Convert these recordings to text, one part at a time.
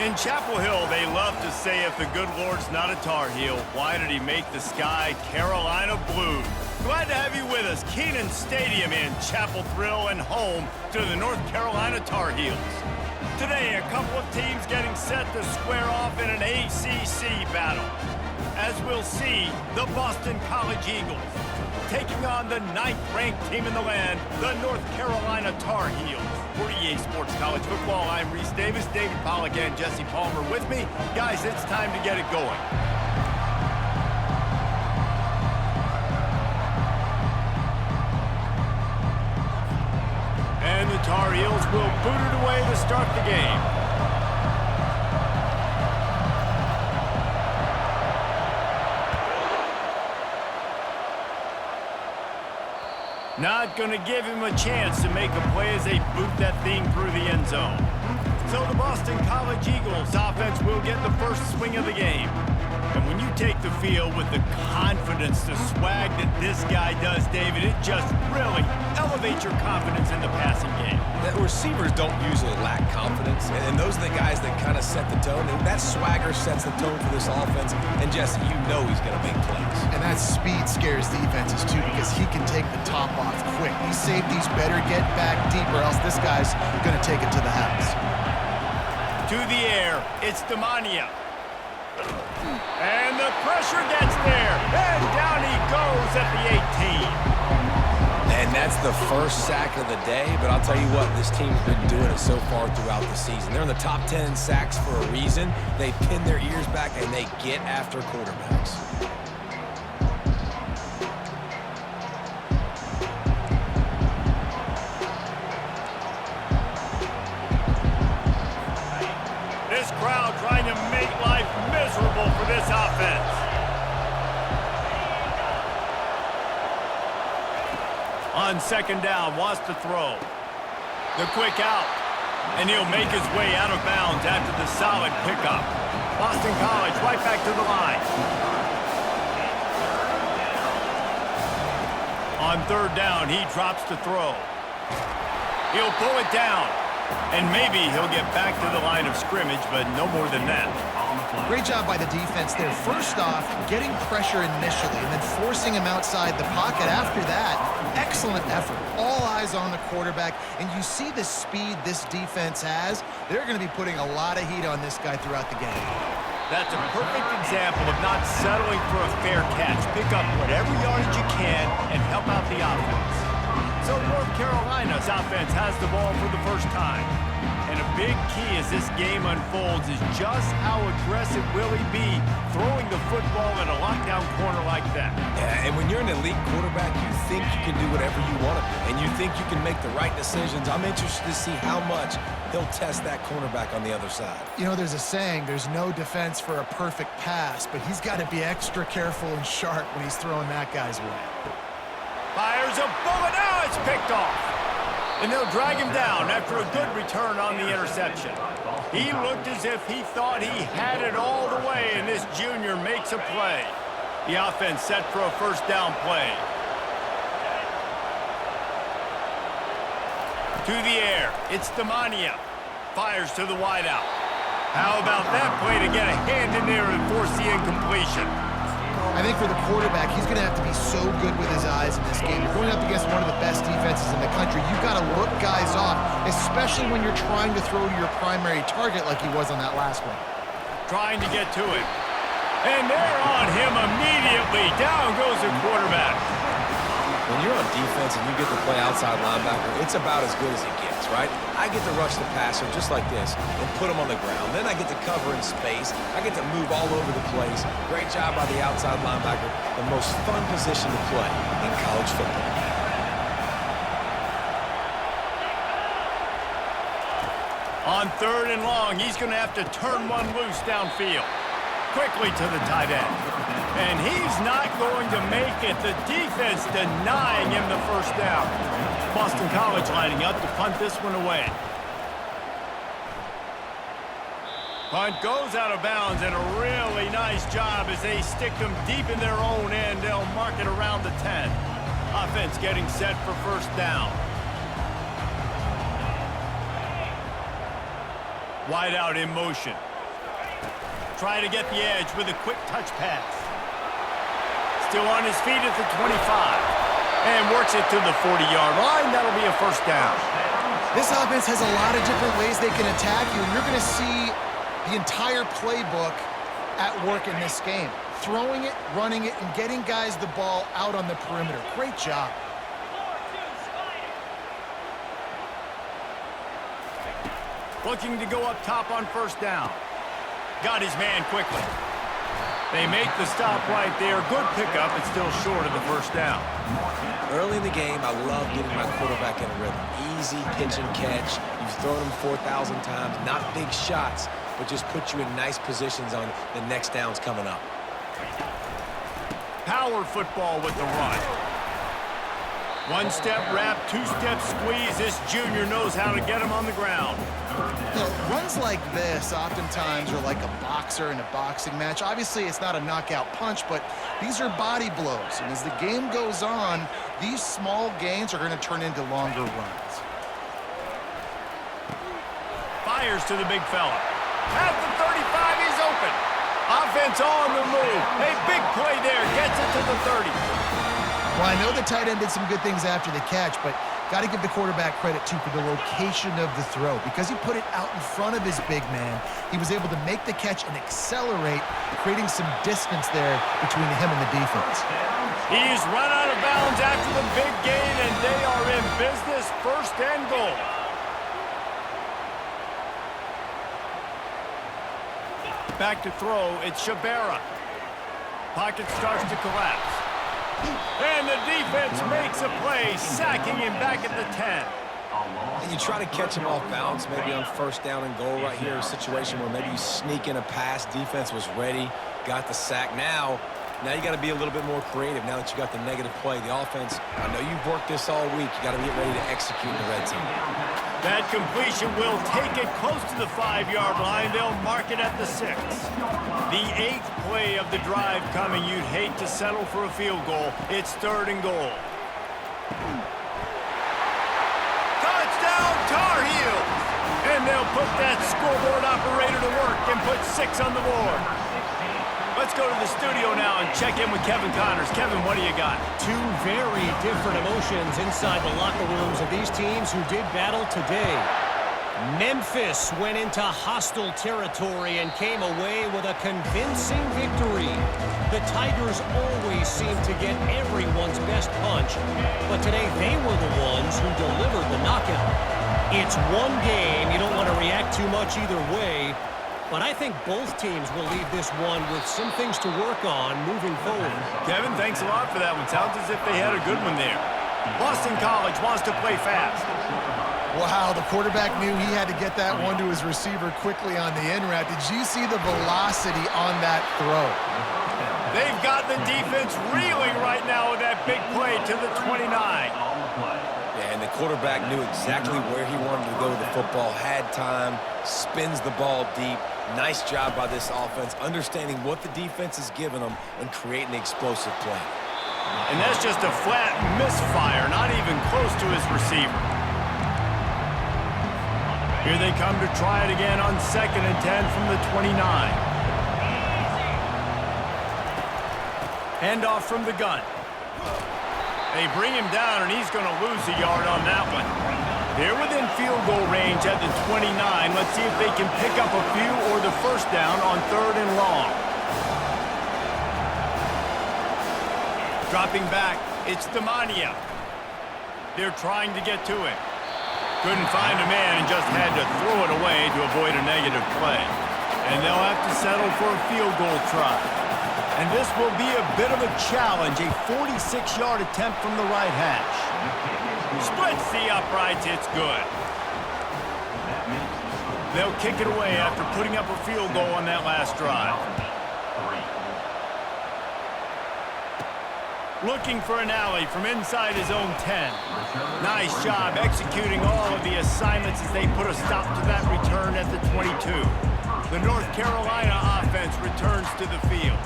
In Chapel Hill, they love to say if the good Lord's not a Tar Heel, why did he make the sky Carolina blue? Glad to have you with us. Kenan Stadium in Chapel Thrill and home to the North Carolina Tar Heels. Today, a couple of teams getting set to square off in an ACC battle. As we'll see, the Boston College Eagles taking on the 9th-ranked team in the land, the North Carolina Tar Heels. For EA Sports College Football, I'm Reese Davis, David Pollack and Jesse Palmer with me. Guys, it's time to get it going. And the Tar Heels will boot it away to start the game. Not going to give him a chance to make a play as they boot that thing through the end zone. So the Boston College Eagles offense will get the first swing of the game. And when you take the field with the confidence, the swag that this guy does, David, it just really elevates your confidence in the passing game. The receivers don't usually lack confidence, and those are the guys that kind of set the tone. And that swagger sets the tone for this offense. And Jesse, you know he's going to make plays. And that speed scares defenses too, because he can take the top off quick. These safeties better get back deep, or else this guy's going to take it to the house. To the air, it's Demania. And the pressure gets there, and down he goes at the 18. And that's the first sack of the day, but I'll tell you what, this team's been doing it so far throughout the season. They're in the top 10 in sacks for a reason. They pin their ears back, and they get after quarterbacks. This crowd trying to make life miserable for this offense. On second down, wants to throw. The quick out, and he'll make his way out of bounds after the solid pickup. Boston College right back to the line. On third down, he drops to throw. He'll pull it down, and maybe he'll get back to the line of scrimmage, but no more than that. Great job by the defense there. First off, getting pressure initially and then forcing him outside the pocket after that. Excellent effort. All eyes on the quarterback, and you see the speed this defense has. They're going to be putting a lot of heat on this guy throughout the game. That's a perfect example of not settling for a fair catch. Pick up whatever yardage you can and help out the offense. So North Carolina's offense has the ball for the first time. And a big key as this game unfolds is just how aggressive will he be throwing the football in a lockdown corner like that. Yeah, and when you're an elite quarterback, you think you can do whatever you want to, and you think you can make the right decisions. I'm interested to see how much he'll test that cornerback on the other side. You know, there's a saying, there's no defense for a perfect pass, but he's got to be extra careful and sharp when he's throwing that guy's way. Fires a bullet. Now it's picked off. And they'll drag him down after a good return on the interception. He looked as if he thought he had it all the way, and this junior makes a play. The offense set for a first down play. To the air, it's Demania. Fires to the wideout. How about that play to get a hand in there and force the incompletion? I think for the quarterback, he's going to have to be so good with his eyes in this game. You're going up against one of the best defenses in the country. You've got to look guys off, especially when you're trying to throw to your primary target like he was on that last one. Trying to get to it. And they're on him immediately. Down goes the quarterback. When you're on defense and you get to play outside linebacker, it's about as good as it gets, right? I get to rush the passer just like this and put him on the ground. Then I get to cover in space. I get to move all over the place. Great job by the outside linebacker. The most fun position to play in college football. On third and long, he's going to have to turn one loose downfield. Quickly to the tight end. And he's not going to make it. The defense denying him the first down. Boston College lining up to punt this one away. Punt goes out of bounds, and a really nice job as they stick them deep in their own end. They'll mark it around the 10. Offense getting set for first down. Wide out in motion. try to get the edge with a quick touch pass. Still on his feet at the 25. And works it to the 40-yard line. That'll be a first down. This offense has a lot of different ways they can attack you, and you're going to see the entire playbook at work in this game. Throwing it, running it, and getting guys the ball out on the perimeter. Great job. Looking to go up top on first down. Got his man quickly. They make the stop right there. Good pickup. It's still short of the first down. Early in the game, I love getting my quarterback in a rhythm. Easy pitch and catch. You've thrown him 4,000 times. Not big shots, but just put you in nice positions on the next downs coming up. Power football with the run. One-step wrap, two-step squeeze. This junior knows how to get him on the ground. You know, runs like this oftentimes are like a boxer in a boxing match. Obviously, it's not a knockout punch, but these are body blows. And as the game goes on, these small gains are going to turn into longer runs. Fires to the big fella. At the 35, he's open. Offense on the move. A big play there. Gets it to the 30. Well, I know the tight end did some good things after the catch, but got to give the quarterback credit, too, for the location of the throw. Because he put it out in front of his big man, he was able to make the catch and accelerate, creating some distance there between him and the defense. He's run out of bounds after the big gain, and they are in business. First and goal. Back to throw, it's Shabera. Pocket starts to collapse. And the defense makes a play, sacking him back at the 10. And you try to catch him off balance, maybe on first down and goal right here, a situation where maybe you sneak in a pass, defense was ready, got the sack. Now you got to be a little bit more creative now that you got the negative play. The offense, I know you've worked this all week. You got to get ready to execute in the red zone. That completion will take it close to the 5-yard line. They'll mark it at the 6. The 8th play of the drive coming. You'd hate to settle for a field goal. It's 3rd and goal. Touchdown, Tar Heels! And they'll put that scoreboard operator to work and put 6 on the board. Let's go to the studio now and check in with Kevin Connors. Kevin, what do you got? Two very different emotions inside the locker rooms of these teams who did battle today. Memphis went into hostile territory and came away with a convincing victory. The Tigers always seem to get everyone's best punch, but today they were the ones who delivered the knockout. It's one game. You don't want to react too much either way. But I think both teams will leave this one with some things to work on moving forward. Kevin, thanks a lot for that one. Sounds as if they had a good one there. Boston College wants to play fast. Wow, the quarterback knew he had to get that one to his receiver quickly on the in route. Did you see the velocity on that throw? They've got the defense reeling right now with that big play to the 29. Yeah, and the quarterback knew exactly where he wanted to go with the football, had time, spins the ball deep. Nice job by this offense, understanding what the defense is giving them and creating the explosive play. And that's just a flat misfire, not even close to his receiver. Here they come to try it again on 2nd and 10 from the 29. Handoff from the gun. They bring him down, and he's going to lose a yard on that one. They're within field goal range at the 29. Let's see if they can pick up a few or the first down on 3rd and long. Dropping back, it's Demania. They're trying to get to him. Couldn't find a man and just had to throw it away to avoid a negative play. And they'll have to settle for a field goal try. And this will be a bit of a challenge, a 46-yard attempt from the right hash. Splits the uprights, it's good. They'll kick it away after putting up a field goal on that last drive. Looking for an alley from inside his own 10. Nice job executing all of the assignments as they put a stop to that return at the 22. The North Carolina offense returns to the field.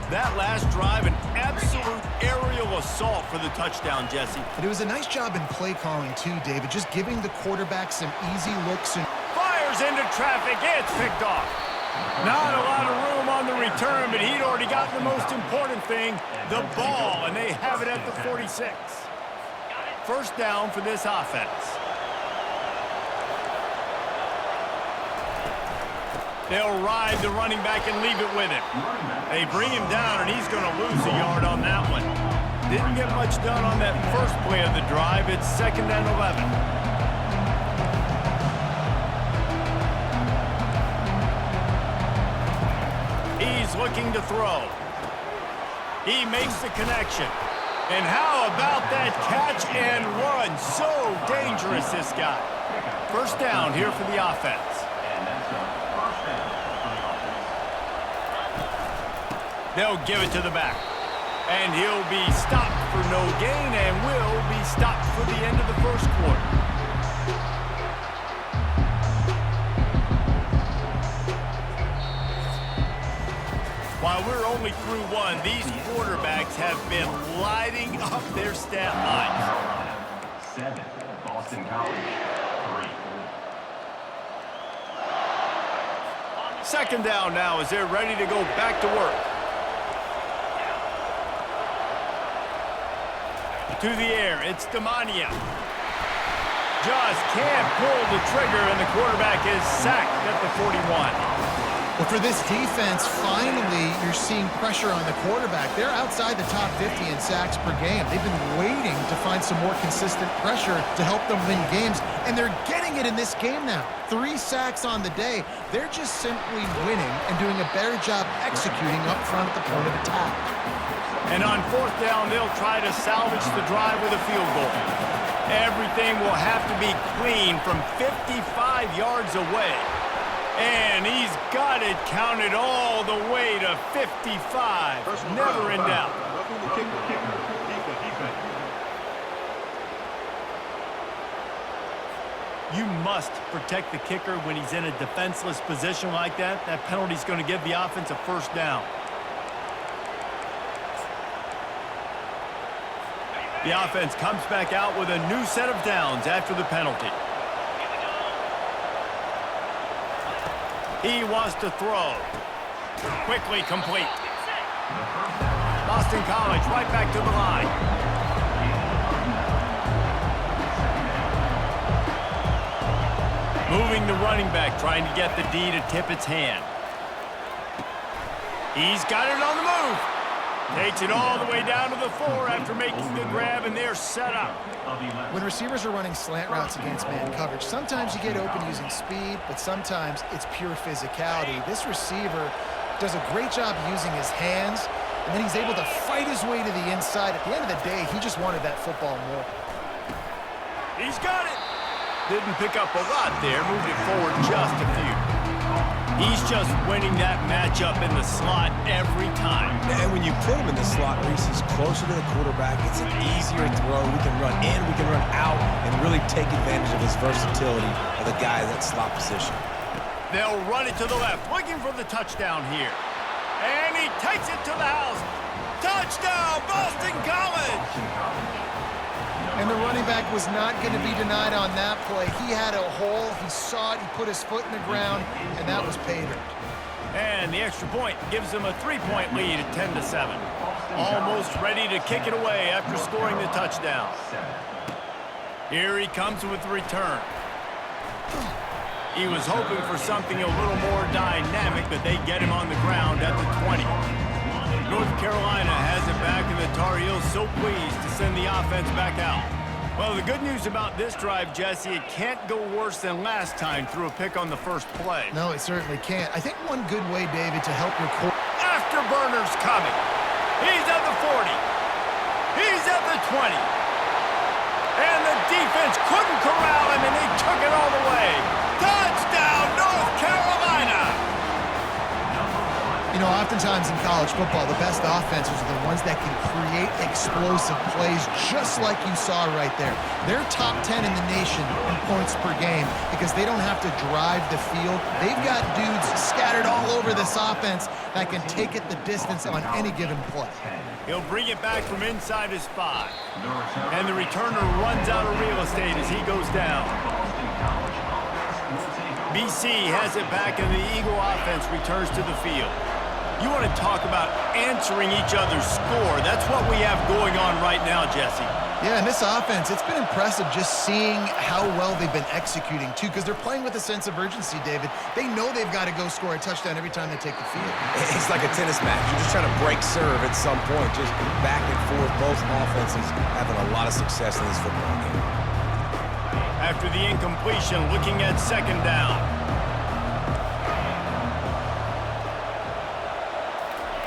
That last drive, an absolute aerial assault for the touchdown, Jesse. And it was a nice job in play calling, too, David, just giving the quarterback some easy looks. And fires into traffic, it's picked off. Not a lot of room home on the return, but he'd already gotten the most important thing, the ball, and they have it at the 46. First down for this offense. They'll ride the running back and leave it with him. They bring him down, and he's going to lose a yard on that one. Didn't get much done on that first play of the drive. It's 2nd and 11. He's looking to throw. He makes the connection. And how about that catch and run? So dangerous, this guy. First down here for the offense. They'll give it to the back. And he'll be stopped for no gain and will be stopped for the end of the first quarter. While we're only through one, these quarterbacks have been lighting up their stat lines. 7, Boston College, 3. Second down now as they're ready to go back to work. To the air, it's Demania. Just can't pull the trigger, and the quarterback is sacked at the 41. Well, for this defense, finally, you're seeing pressure on the quarterback. They're outside the top 50 in sacks per game. They've been waiting to find some more consistent pressure to help them win games, and they're getting it in this game now. 3 sacks on the day. They're just simply winning and doing a better job executing up front at the point of attack. And on 4th down, they'll try to salvage the drive with a field goal. Everything will have to be clean from 55 yards away. And he's got it counted all the way to 55. Never in doubt. You must protect the kicker when he's in a defenseless position like that. That penalty's going to give the offense a first down. The offense comes back out with a new set of downs after the penalty. He wants to throw. Quickly complete. Boston College right back to the line. Moving the running back, trying to get the D to tip its hand. He's got it on the move. Takes it all the way down to the 4 after making the grab, and they're set up. When receivers are running slant routes against man coverage, sometimes you get open using speed, but sometimes it's pure physicality. This receiver does a great job using his hands, and then he's able to fight his way to the inside. At the end of the day, he just wanted that football more. He's got it. Didn't pick up a lot there, moved it forward just a few. He's just winning that matchup in the slot every time. And when you put him in the slot, Reese, he's closer to the quarterback. It's an easier throw. We can run in, we can run out, and really take advantage of his versatility of the guy in that slot position. They'll run it to the left, looking for the touchdown here. And he takes it to the house. Touchdown, Boston College! And the running back was not going to be denied on that play. He had a hole, he saw it, he put his foot in the ground, and that was pay dirt. And the extra point gives them a 3-point lead at 10-7. Almost ready to kick it away after scoring the touchdown. Here he comes with the return. He was hoping for something a little more dynamic, but they get him on the ground at the 20. North Carolina has it back, and the Tar Heels so pleased to send the offense back out. Well, the good news about this drive, Jesse, it can't go worse than last time through a pick on the first play. No, it certainly can't. I think one good way, David, to help your core... Afterburner's coming. He's at the 40. He's at the 20. And the defense couldn't corral him, and they took it all the way. Touchdown, North Carolina! You know, oftentimes in college football, the best offenses are the ones that can create explosive plays, just like you saw right there. They're top 10 in the nation in points per game because they don't have to drive the field. They've got dudes scattered all over this offense that can take it the distance on any given play. He'll bring it back from inside his 5. And the returner runs out of real estate as he goes down. BC has it back, and the Eagle offense returns to the field. You want to talk about answering each other's score. That's what we have going on right now, Jesse. Yeah, and this offense, it's been impressive just seeing how well they've been executing, too, because they're playing with a sense of urgency, David. They know they've got to go score a touchdown every time they take the field. It's like a tennis match. You're just trying to break serve at some point, just back and forth. Both offenses having a lot of success in this football game. After the incompletion, looking at second down.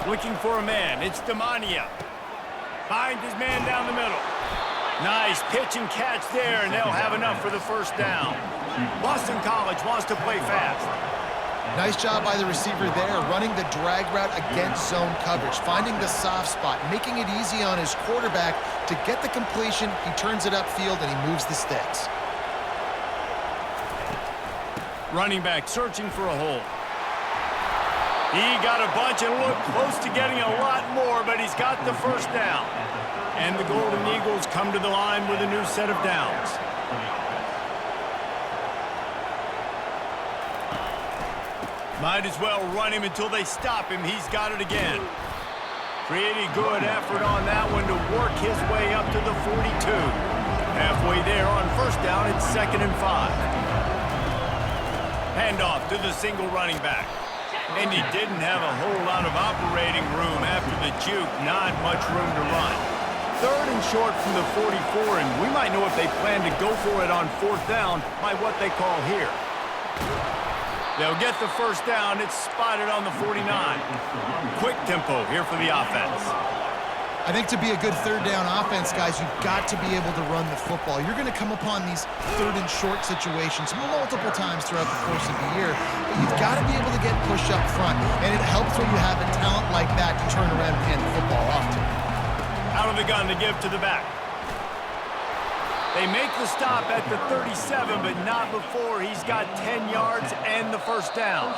Looking for a man. It's Demania. Finds his man down the middle. Nice pitch and catch there, and they'll have enough for the first down. Boston College wants to play fast. Nice job by the receiver there, running the drag route against zone coverage, finding the soft spot, making it easy on his quarterback to get the completion. He turns it upfield, and he moves the sticks. Running back searching for a hole. He got a bunch and looked close to getting a lot more, but he's got the first down. And the Golden Eagles come to the line with a new set of downs. Might as well run him until they stop him. He's got it again. Pretty good effort on that one to work his way up to the 42. Halfway there on first down, it's 2nd and 5. Handoff to the single running back. And he didn't have a whole lot of operating room after the juke. Not much room to run. 3rd and short from the 44, and we might know if they plan to go for it on 4th down by what they call here. They'll get the first down. It's spotted on the 49. Quick tempo here for the offense. I think to be a good 3rd down offense, guys, you've got to be able to run the football. You're going to come upon these 3rd and short situations multiple times throughout the course of the year, but you've got to be able to get push up front, and it helps when you have a talent like that to turn around and hand the football off to. Out of the gun to give to the back. They make the stop at the 37, but not before he's got 10 yards and the first down.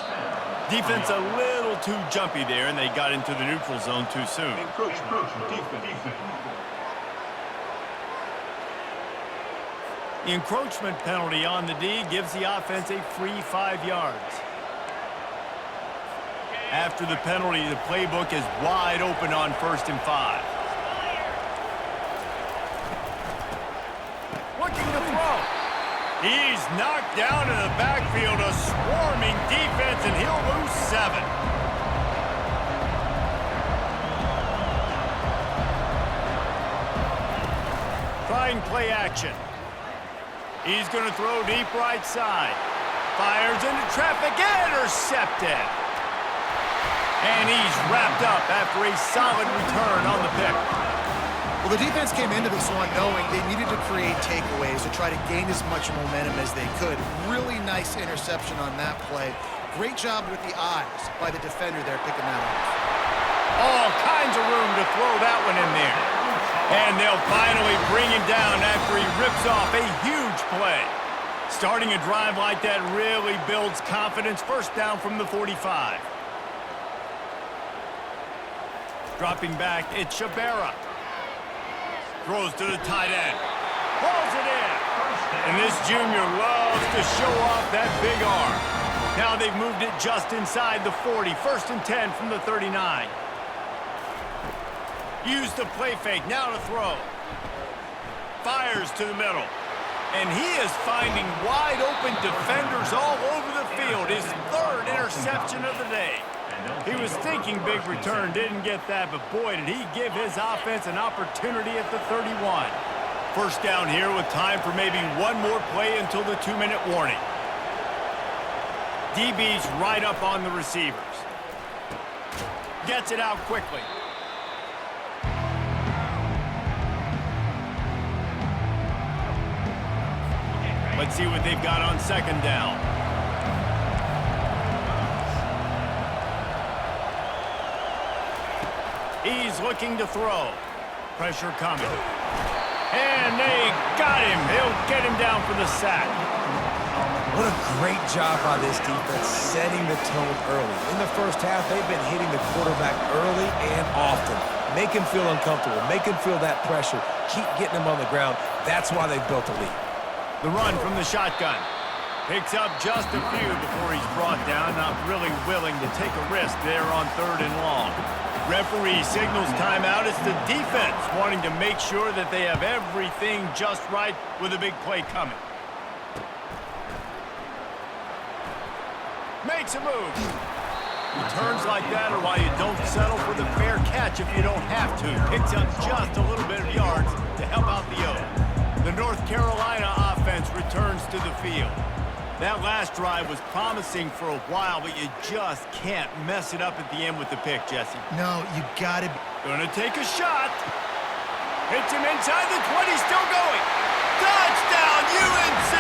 Defense a little too jumpy there, and they got into the neutral zone too soon. The encroachment penalty on the D gives the offense a free 5 yards. After the penalty, the playbook is wide open on 1st and 5. Looking to throw. He's knocked down in the backfield, a swarming defense, and he'll lose 7. Trying play action. He's going to throw deep right side. Fires into traffic, intercepted. And he's wrapped up after a solid return on the pick. Well, the defense came into this one knowing they needed to create takeaways to try to gain as much momentum as they could. Really nice interception on that play. Great job with the eyes by the defender there picking that up. All kinds of room to throw that one in there. And they'll finally bring him down after he rips off a huge play. Starting a drive like that really builds confidence. First down from the 45. Dropping back, it's Shabera. Throws to the tight end. Pulls it in. And this junior loves to show off that big arm. Now they've moved it just inside the 40. 1st and 10 from the 39. Use the play fake. Now to throw. Fires to the middle. And he is finding wide open defenders all over the field. His 3rd interception of the day. He was thinking big return, didn't get that, but boy, did he give his offense an opportunity at the 31. First down here with time for maybe one more play until the 2-minute warning. DB's right up on the receivers. Gets it out quickly. Let's see what they've got on 2nd down. He's looking to throw. Pressure coming. And they got him. He'll get him down for the sack. What a great job by this defense setting the tone early. In the first half, they've been hitting the quarterback early and often. Make him feel uncomfortable. Make him feel that pressure. Keep getting him on the ground. That's why they built a lead. The run from the shotgun. Picks up just a few before he's brought down, not really willing to take a risk there on 3rd and long. Referee signals timeout. It's the defense wanting to make sure that they have everything just right with a big play coming. Makes a move. Returns like that are why you don't settle for the fair catch if you don't have to. Picks up just a little bit of yards to help out the O. The North Carolina offense returns to the field. That last drive was promising for a while, but you just can't mess it up at the end with the pick, Jesse. No, you gotta be. Gonna take a shot. Hits him inside the 20, still going. Touchdown, UNC!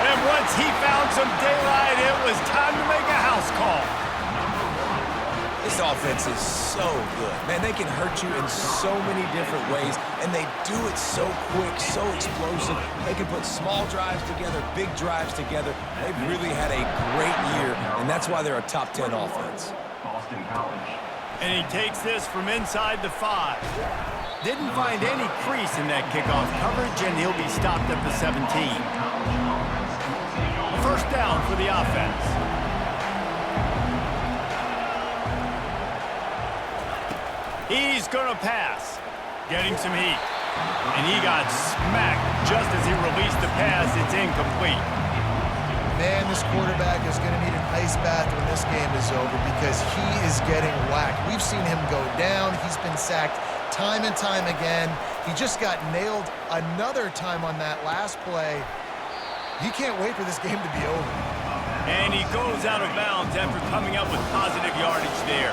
And once he found some daylight, it was time to make a house call. This offense is so good. Man, they can hurt you in so many different ways, and they do it so quick, so explosive. They can put small drives together, big drives together. They've really had a great year, and that's why they're a top 10 offense. Boston College. And he takes this from inside the 5. Didn't find any crease in that kickoff coverage, and he'll be stopped at the 17. First down for the offense. He's gonna pass. Getting some heat. And he got smacked just as he released the pass. It's incomplete. Man, this quarterback is going to need an ice bath when this game is over because he is getting whacked. We've seen him go down. He's been sacked time and time again. He just got nailed another time on that last play. He can't wait for this game to be over. And he goes out of bounds after coming up with positive yardage there.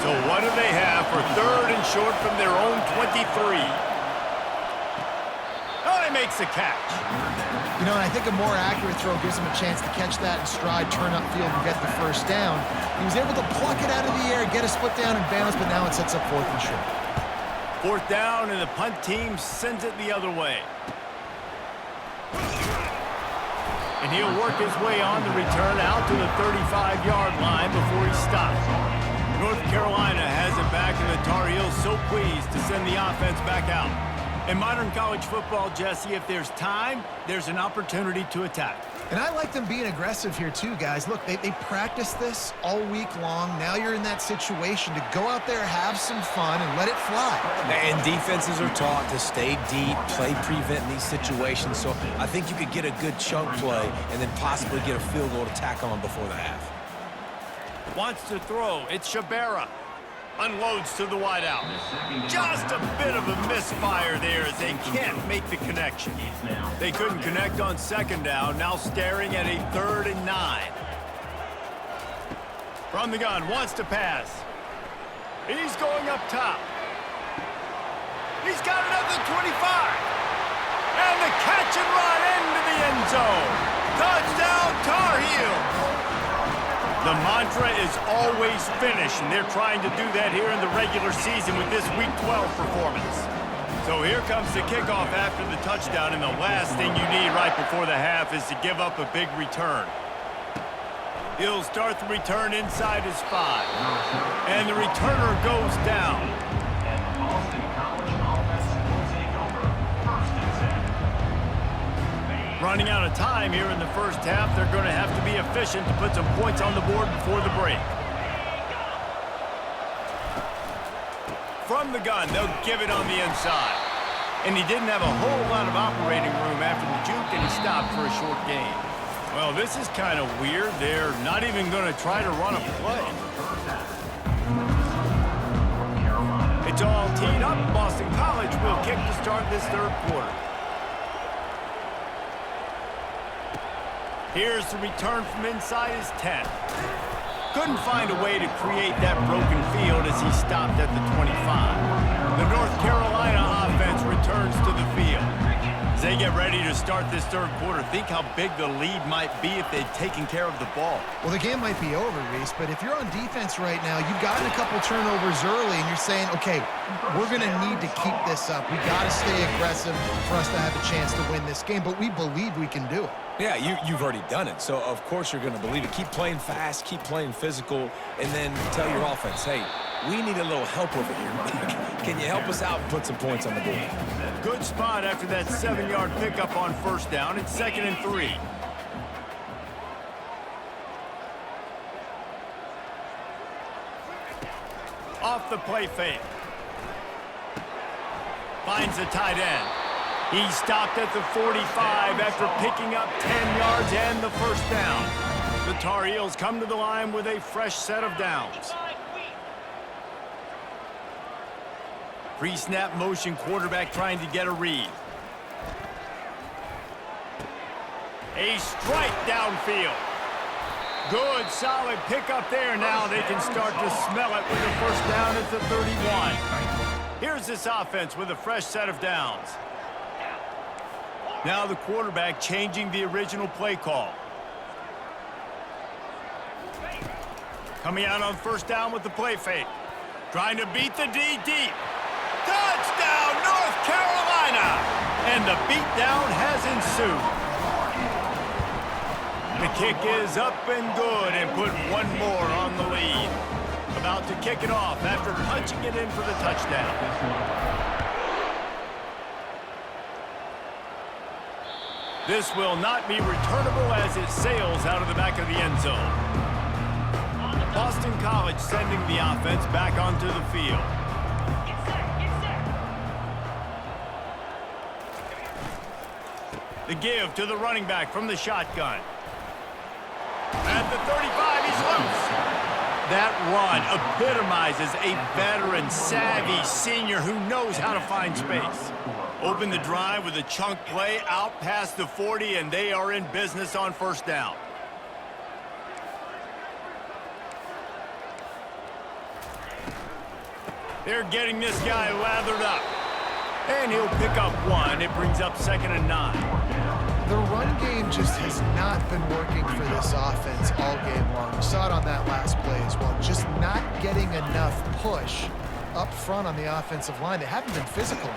So what do they have for 3rd and short from their own 23? Oh, he makes the catch. You know, and I think a more accurate throw gives him a chance to catch that in stride, turn upfield, and get the first down. He was able to pluck it out of the air, get his foot down and bounce, but now it sets up 4th and short. 4th down, and the punt team sends it the other way. And he'll work his way on the return out to the 35-yard line before he stops. North Carolina has it back, and the Tar Heels so pleased to send the offense back out. In modern college football, Jesse, if there's time, there's an opportunity to attack. And I like them being aggressive here too, guys. Look, they practice this all week long. Now you're in that situation to go out there, have some fun, and let it fly. And defenses are taught to stay deep, play prevent in these situations. So I think you could get a good chunk play and then possibly get a field goal to tack on before the half. Wants to throw. It's Shabera. Unloads to the wideout. Just a bit of a misfire there as they can't make the connection. They couldn't connect on 2nd down, now staring at a 3rd and 9. From the gun, wants to pass. He's going up top. He's got it up to 25. And the catch and run into the end zone. Touchdown, Tar Heels. The mantra is always finish, and they're trying to do that here in the regular season with this Week 12 performance. So here comes the kickoff after the touchdown, and the last thing you need right before the half is to give up a big return. He'll start the return inside his 5. And the returner goes down. Running out of time here in the first half. They're going to have to be efficient to put some points on the board before the break. From the gun, they'll give it on the inside. And he didn't have a whole lot of operating room after the juke, and he stopped for a short gain. Well, this is kind of weird. They're not even going to try to run a play. It's all teed up. Boston College will kick to start this 3rd quarter. Here's the return from inside his 10. Couldn't find a way to create that broken field as he stopped at the 25. The North Carolina offense returns to the field. As they get ready to start this 3rd quarter, think how big the lead might be if they'd taken care of the ball. Well, the game might be over, Reese, but if you're on defense right now, you've gotten a couple turnovers early, and you're saying, okay, we're going to need to keep this up. We got to stay aggressive for us to have a chance to win this game, but we believe we can do it. Yeah, you've already done it, so of course you're going to believe it. Keep playing fast, keep playing physical, and then tell your offense, hey, we need a little help over here. Can you help us out and put some points on the board? Good spot after that 7-yard pickup on 1st down. It's 2nd and 3. Off the play fake. Finds the tight end. He stopped at the 45 after picking up 10 yards and the first down. The Tar Heels come to the line with a fresh set of downs. Pre-snap motion quarterback trying to get a read. A strike downfield. Good, solid pickup there. Now they can start to smell it with the first down at the 31. Here's this offense with a fresh set of downs. Now the quarterback changing the original play call. Coming out on first down with the play fake. Trying to beat the D deep. Touchdown, North Carolina! And the beatdown has ensued. The kick is up and good and put one more on the lead. About to kick it off after punching it in for the touchdown. This will not be returnable as it sails out of the back of the end zone. Boston College sending the offense back onto the field. The give to the running back from the shotgun. At the 35, he's loose. That run epitomizes a veteran, savvy senior who knows how to find space. Open the drive with a chunk play out past the 40, and they are in business on first down. They're getting this guy lathered up. And he'll pick up one. It brings up 2nd and 9. The run game just has not been working for this offense all game long. We saw it on that last play as well. Just not getting enough push up front on the offensive line. They haven't been physical.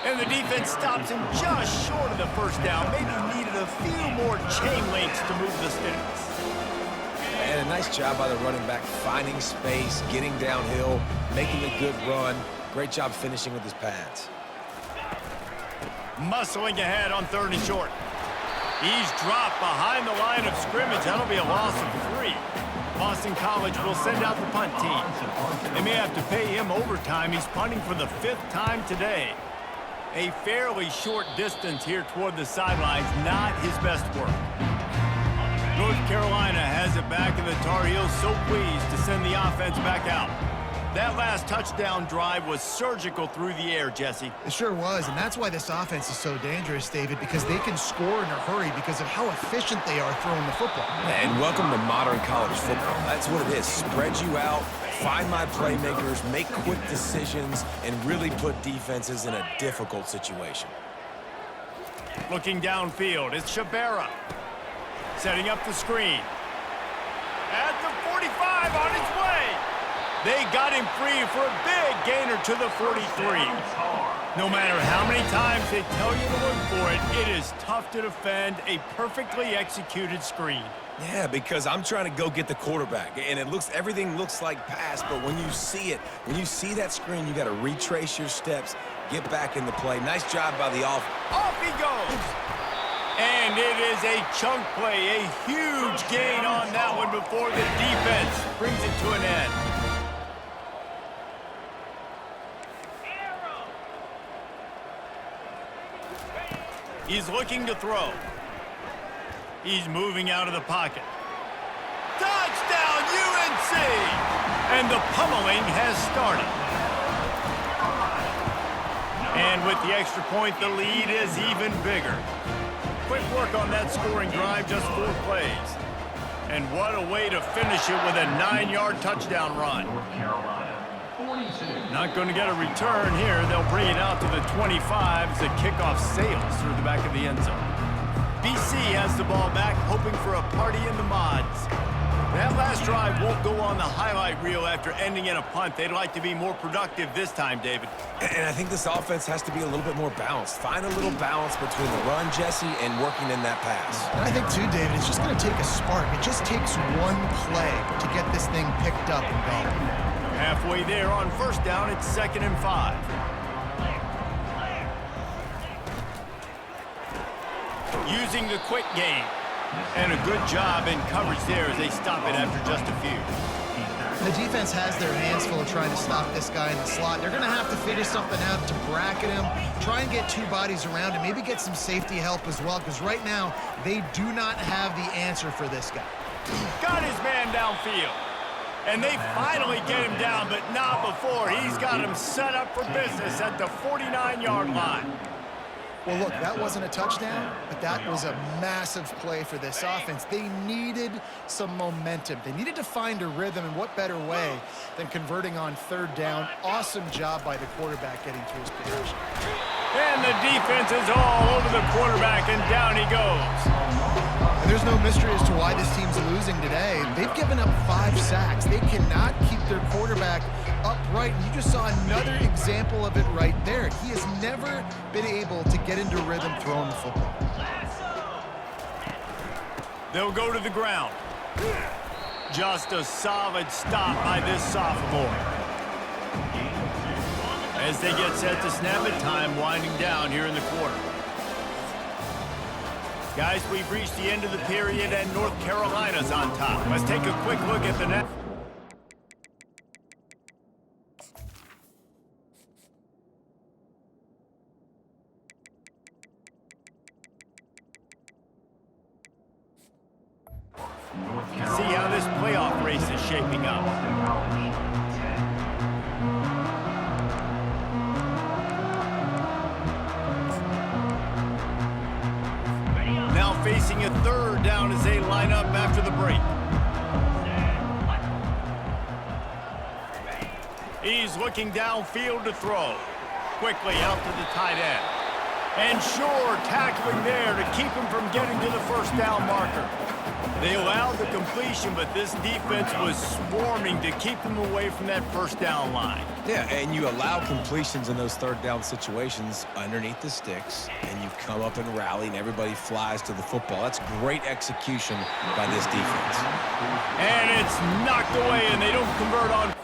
And the defense stops him just short of the first down. Maybe needed a few more chain links to move the sticks. And a nice job by the running back, finding space, getting downhill, making a good run. Great job finishing with his pads. Muscling ahead on 3rd and short. He's dropped behind the line of scrimmage. That'll be a loss of 3. Boston College will send out the punt team. They may have to pay him overtime. He's punting for the 5th time today. A fairly short distance here toward the sidelines, not his best work. North Carolina has it back, and the Tar Heels so pleased to send the offense back out. That last touchdown drive was surgical through the air, Jesse. It sure was, and that's why this offense is so dangerous, David, because they can score in a hurry because of how efficient they are throwing the football. And welcome to modern college football. That's what it is. Spread you out, find my playmakers, make quick decisions, and really put defenses in a difficult situation. Looking downfield, it's Shabera. Setting up the screen. At the 45 on his way. They got him free for a big gainer to the 43. No matter how many times they tell you to look for it, it is tough to defend a perfectly executed screen. Yeah, because I'm trying to go get the quarterback, and everything looks like pass, but when you see it, when you see that screen, you got to retrace your steps, get back in the play. Nice job by the off he goes. And it is a chunk play, a huge gain on that one before the defense brings it to an end. He's looking to throw. He's moving out of the pocket. Touchdown, UNC! And the pummeling has started. And with the extra point, the lead is even bigger. Quick work on that scoring drive, just 4 plays. And what a way to finish it with a 9-yard touchdown run. Not going to get a return here. They'll bring it out to the 25 as the kickoff sails through the back of the end zone. BC has the ball back, hoping for a party in the mods. That last drive won't go on the highlight reel after ending in a punt. They'd like to be more productive this time, David. And I think this offense has to be a little bit more balanced. Find a little balance between the run, Jesse, and working in that pass. And I think, too, David, it's just going to take a spark. It just takes one play to get this thing picked up and going. Halfway there on first down, it's 2nd and 5. Using the quick game. And a good job in coverage there as they stop it after just a few. The defense has their hands full trying to stop this guy in the slot. They're going to have to figure something out to bracket him, try and get two bodies around him, maybe get some safety help as well, because right now they do not have the answer for this guy. Got his man downfield. And they finally get him down, but not before. He's got him set up for business at the 49-yard line. Well, look, that wasn't a touchdown, but that was a massive play for this offense. They needed some momentum. They needed to find a rhythm, and what better way than converting on third down. Awesome job by the quarterback getting to his position. And the defense is all over the quarterback, and down he goes. And there's no mystery as to why this team's losing today. They've given up 5 sacks. They cannot keep their quarterback upright. And you just saw another example of it right there. He has never been able to get into rhythm throwing the football. They'll go to the ground. Just a solid stop by this sophomore. As they get set to snap it, time winding down here in the quarter. Guys, we've reached the end of the period, and North Carolina's on top. Let's take a quick look at the net. See how this playoff race is shaping up. Now facing a third down as they line up after the break. He's looking downfield to throw. Quickly out to the tight end. And sure, tackling there to keep him from getting to the first down marker. They allowed the completion, but this defense was swarming to keep them away from that first down line. Yeah, and you allow completions in those third down situations underneath the sticks, and you come up and rally, and everybody flies to the football. That's great execution by this defense. And it's knocked away, and they don't convert on.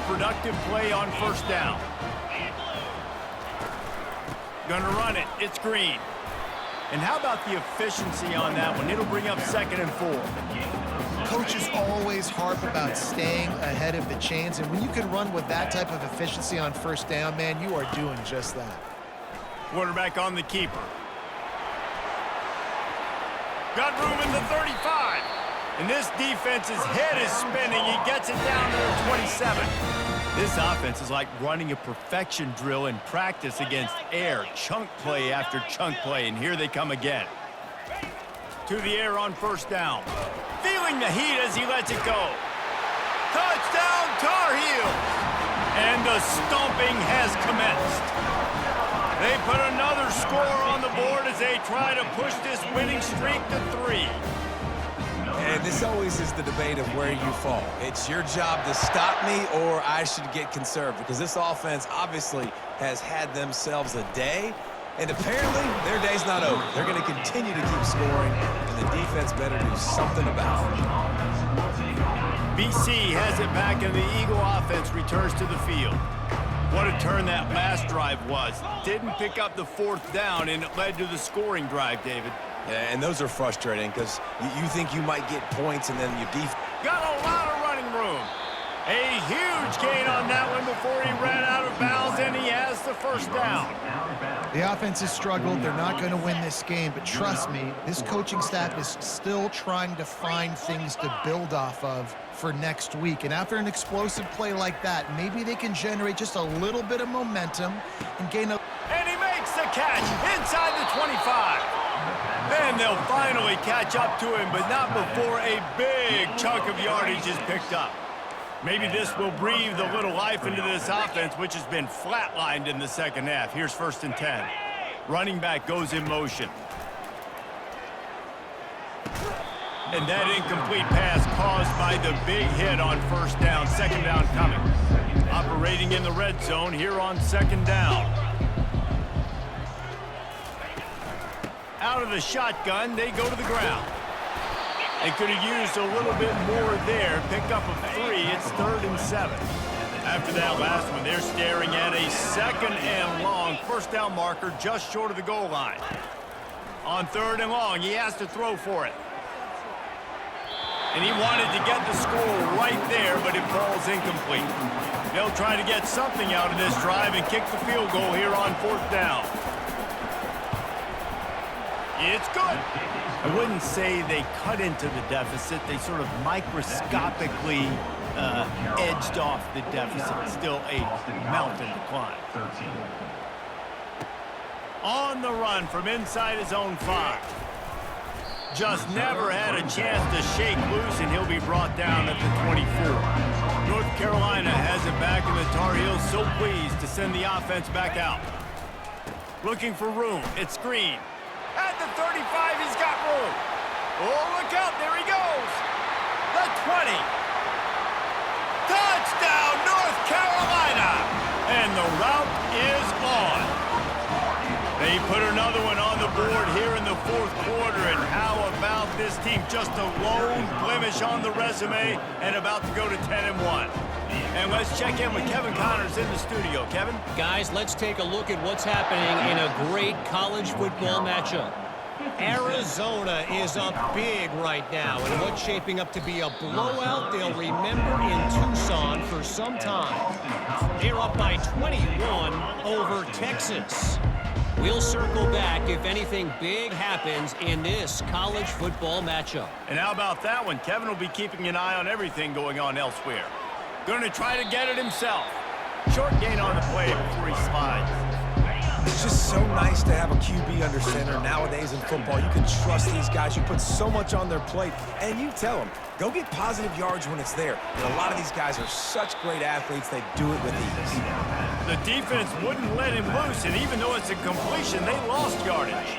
productive play on first down. Gonna run it. It's Green. And how about the efficiency on that one? It'll bring up 2nd and 4. Coaches always harp about staying ahead of the chains, and when you can run with that type of efficiency on first down, man, you are doing just that. Quarterback on the keeper. Got room in the 35. And this defense's head is spinning. He gets it down to the 27. This offense is like running a perfection drill in practice against air. Chunk play after chunk play, and here they come again. To the air on first down. Feeling the heat as he lets it go. Touchdown, Tar Heels! And the stomping has commenced. They put another score on the board as they try to push this winning streak to 3. And this always is the debate of where you fall. It's your job to stop me or I should get conserved, because this offense obviously has had themselves a day, and apparently their day's not over. They're going to continue to keep scoring, and the defense better do something about it. BC has it back, and the Eagle offense returns to the field. What a turn that last drive was. Didn't pick up the 4th down, and it led to the scoring drive, David. Yeah, and those are frustrating because you think you might get points and then you got a lot of running room. A huge gain on that one before he ran out of bounds, and he has the first down. The offense has struggled. They're not going to win this game, but trust me, this coaching staff is still trying to find things to build off of for next week. And after an explosive play like that, maybe they can generate just a little bit of momentum and gain a... And he makes the catch inside the 25. Then they'll finally catch up to him, but not before a big chunk of yardage is picked up. Maybe this will breathe a little life into this offense, which has been flatlined in the second half. Here's 1st and 10. Running back goes in motion. And that incomplete pass caused by the big hit on first down. 2nd down coming. Operating in the red zone here on 2nd down. Out of the shotgun, they go to the ground. They could have used a little bit more there. Pick up a 3. It's 3rd and 7. After that last one, they're staring at a 2nd and long. First down marker just short of the goal line. On 3rd and long, he has to throw for it. And he wanted to get the score right there, but it falls incomplete. They'll try to get something out of this drive and kick the field goal here on 4th down. It's good. I wouldn't say they cut into the deficit. They sort of microscopically edged off the deficit. Still a mountain to climb. On the run from inside his own 5. Just never had a chance to shake loose, and he'll be brought down at the 24. North Carolina has it back, and the Tar Heels so pleased to send the offense back out. Looking for room. It's Green. At the 35, he's got room. Oh, look out. There he goes. The 20. Touchdown, North Carolina. And the route is on. They put another one on the board here in the 4th quarter. And how about this team? Just a lone blemish on the resume and about to go to 10-1. And let's check in with Kevin Connors in the studio. Kevin? Guys, let's take a look at what's happening in a great college football matchup. Arizona is up big right now, and what's shaping up to be a blowout they'll remember in Tucson for some time. They're up by 21 over Texas. We'll circle back if anything big happens in this college football matchup. And how about that one? Kevin will be keeping an eye on everything going on elsewhere. Going to try to get it himself. Short gain on the play before he slides. It's just so nice to have a QB under center nowadays in football. You can trust these guys. You put so much on their plate, and you tell them, go get positive yards when it's there. And a lot of these guys are such great athletes, they do it with ease. The defense wouldn't let him loose, and even though it's a completion, they lost yardage.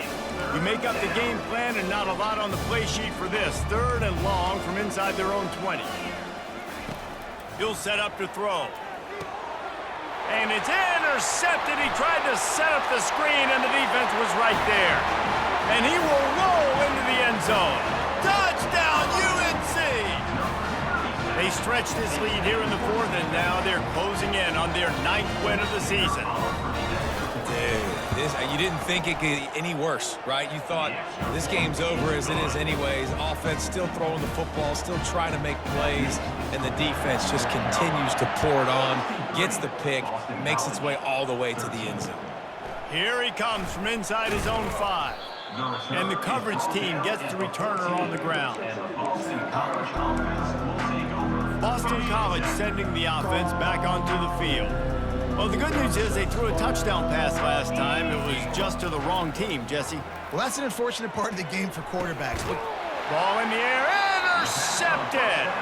You make up the game plan, and not a lot on the play sheet for this. 3rd and long from inside their own 20. He'll set up to throw. And it's intercepted. He tried to set up the screen, and the defense was right there. And he will roll into the end zone. Touchdown, UNC! They stretched this lead here in the fourth, and now they're closing in on their 9th win of the season. Dude, you didn't think it could get any worse, right? You thought this game's over as it is anyways. Offense still throwing the football, still trying to make plays, and the defense just continues to pour it on, gets the pick, makes its way all the way to the end zone. Here he comes from inside his own 5. And the coverage team gets the returner on the ground. Boston College sending the offense back onto the field. Well, the good news is they threw a touchdown pass last time. It was just to the wrong team, Jesse. Well, that's an unfortunate part of the game for quarterbacks. But ball in the air, intercepted!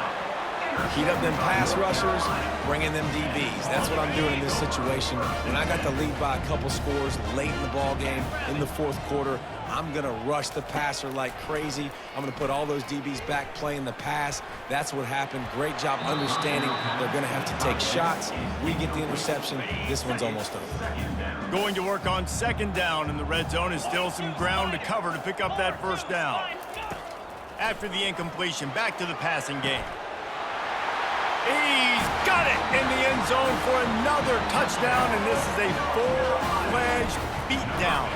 Heat up them pass rushers, bring in them DBs. That's what I'm doing in this situation. When I got the lead by a couple scores late in the ball game, in the fourth quarter, I'm going to rush the passer like crazy. I'm going to put all those DBs back playing the pass. That's what happened. Great job understanding they're going to have to take shots. We get the interception. This one's almost over. Going to work on 2nd down in the red zone is still some ground to cover to pick up that 1st down. After the incompletion, back to the passing game. He's got it in the end zone for another touchdown, and this is a full-fledged beatdown.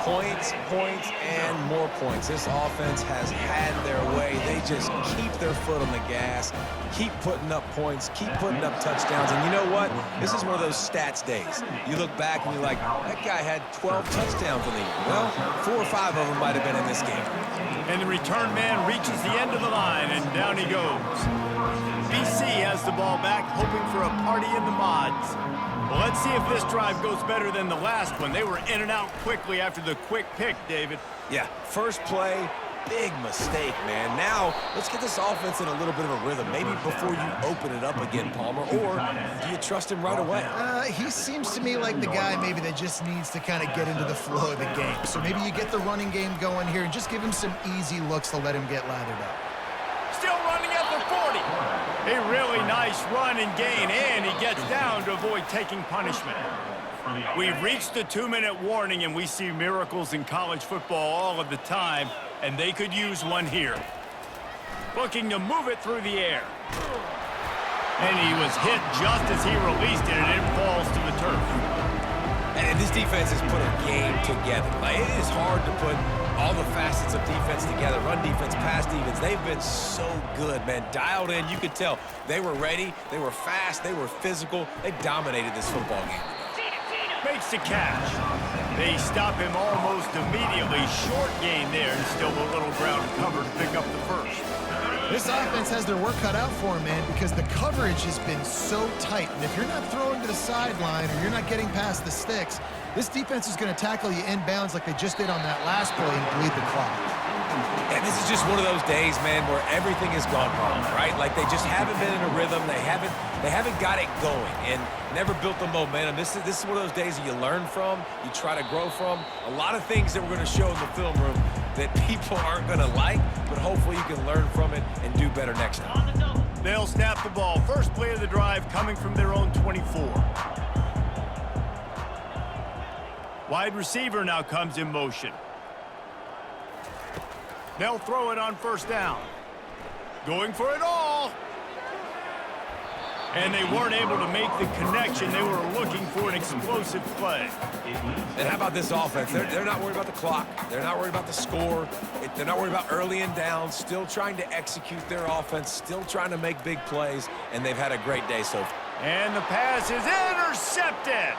Points, points, and more points. This offense has had their way. They just keep their foot on the gas, keep putting up points, keep putting up touchdowns. And you know what? This is one of those stats days. You look back and you're like, that guy had 12 touchdowns in the year. Well, 4 or 5 of them might have been in this game. And the return man reaches the end of the line, and down he goes. BC has the ball back, hoping for a party in the mods. Well, let's see if this drive goes better than the last one. They were in and out quickly after the quick pick, David. Yeah, first play, big mistake, man. Now, let's get this offense in a little bit of a rhythm. Maybe before you open it up again, Palmer, or do you trust him right away? He seems to me like the guy maybe that just needs to kind of get into the flow of the game. So maybe you get the running game going here and just give him some easy looks to let him get lathered up. Still running at the 40. A really nice run and gain, and he gets down to avoid taking punishment. We've reached the 2-minute warning, and we see miracles in college football all of the time, and they could use one here. Looking to move it through the air. And he was hit just as he released it, and it falls to the turf. And this defense has put a game together. Like, it is hard to put all the facets of defense together. Run defense, pass defense. They've been so good, man. Dialed in. You could tell they were ready. They were fast. They were physical. They dominated this football game. Makes the catch. They stop him almost immediately. Short gain there, and still a little ground cover to pick up the 1st. This offense has their work cut out for them, man, because the coverage has been so tight. And if you're not throwing to the sideline or you're not getting past the sticks, this defense is going to tackle you inbounds like they just did on that last play and bleed the clock. And this is just one of those days, man, where everything has gone wrong, right? Like they just haven't been in a rhythm. They haven't got it going and never built the momentum. This is one of those days that you learn from, you try to grow from. A lot of things that we're going to show in the film room that people aren't going to like, but hopefully you can learn from it and do better next time. They'll snap the ball. First play of the drive coming from their own 24. Wide receiver now comes in motion. They'll throw it on 1st down. Going for it all. And they weren't able to make the connection. They were looking for an explosive play. And how about this offense? They're not worried about the clock. They're not worried about the score. They're not worried about early and down. Still trying to execute their offense. Still trying to make big plays. And they've had a great day so far. And the pass is intercepted.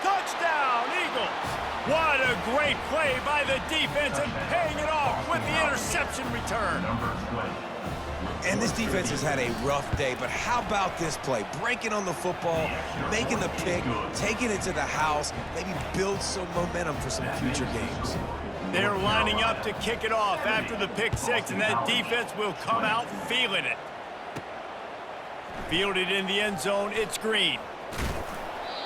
Touchdown, Eagles. What a great play by the defense and paying it off with the interception return. And this defense has had a rough day, but how about this play? Breaking on the football, making the pick, taking it to the house, maybe build some momentum for some future games. They're lining up to kick it off after the pick 6, and that defense will come out feeling it. Fielded in the end zone, it's Green.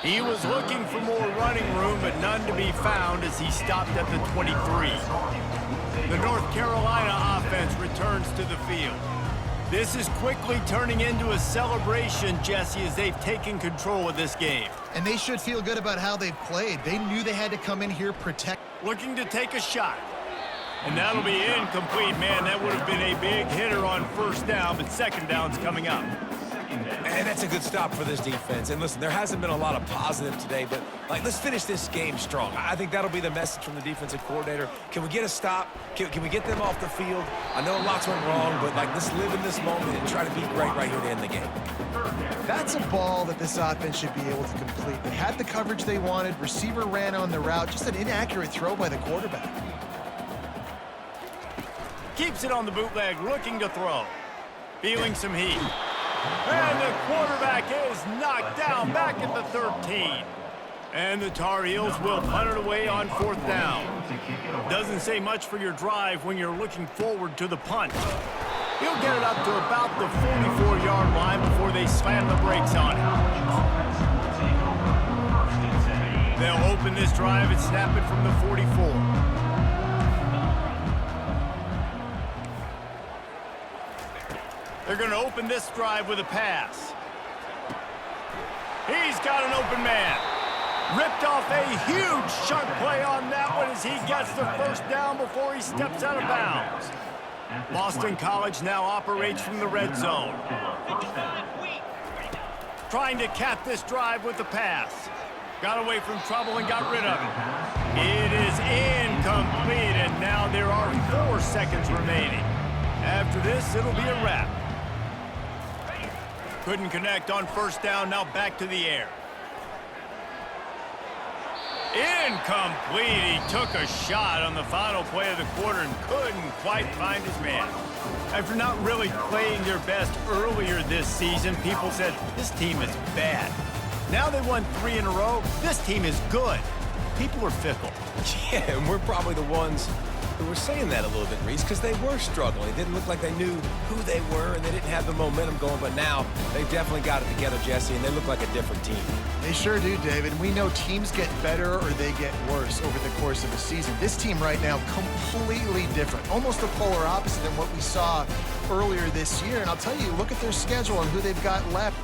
He was looking for more running room, but none to be found as he stopped at the 23. The North Carolina offense returns to the field. This is quickly turning into a celebration, Jesse, as they've taken control of this game. And they should feel good about how they've played. They knew they had to come in here protect. Looking to take a shot. And that'll be incomplete, man. That would have been a big hitter on first down, but second down's coming up. And that's a good stop for this defense. And listen, there hasn't been a lot of positive today, but let's finish this game strong. I think that'll be the message from the defensive coordinator. Can we get a stop? Can we get them off the field? I know lots went wrong, but let's live in this moment and try to be great right here to end the game. That's a ball that this offense should be able to complete. They had the coverage they wanted. Receiver ran on the route. Just an inaccurate throw by the quarterback. Keeps it on the bootleg, looking to throw. Feeling some heat. And the quarterback is knocked down back at the 13. And the Tar Heels will punt it away on fourth down. Doesn't say much for your drive when you're looking forward to the punt. He'll get it up to about the 44-yard line before they slam the brakes on it. They'll open this drive and snap it from the 44. They're going to open this drive with a pass. He's got an open man. Ripped off a huge chunk play on that one as he gets the first down before he steps out of bounds. Boston College now operates from the red zone. Trying to cap this drive with the pass. Got away from trouble and got rid of it. It is incomplete, and now there are 4 seconds remaining. After this, it'll be a wrap. Couldn't connect on first down, now back to the air. Incomplete. He took a shot on the final play of the quarter and couldn't quite find his man. After not really playing their best earlier this season, people said, this team is bad. Now they won 3 in a row. This team is good. People are fickle. Yeah, and we're probably the ones who were saying that a little bit, Reese, because they were struggling. It didn't look like they knew who they were, and they didn't have the momentum going, but now they've definitely got it together, Jesse, and they look like a different team. They sure do, David. We know teams get better or they get worse over the course of a season. This team right now, completely different. Almost the polar opposite than what we saw earlier this year. And I'll tell you, look at their schedule and who they've got left.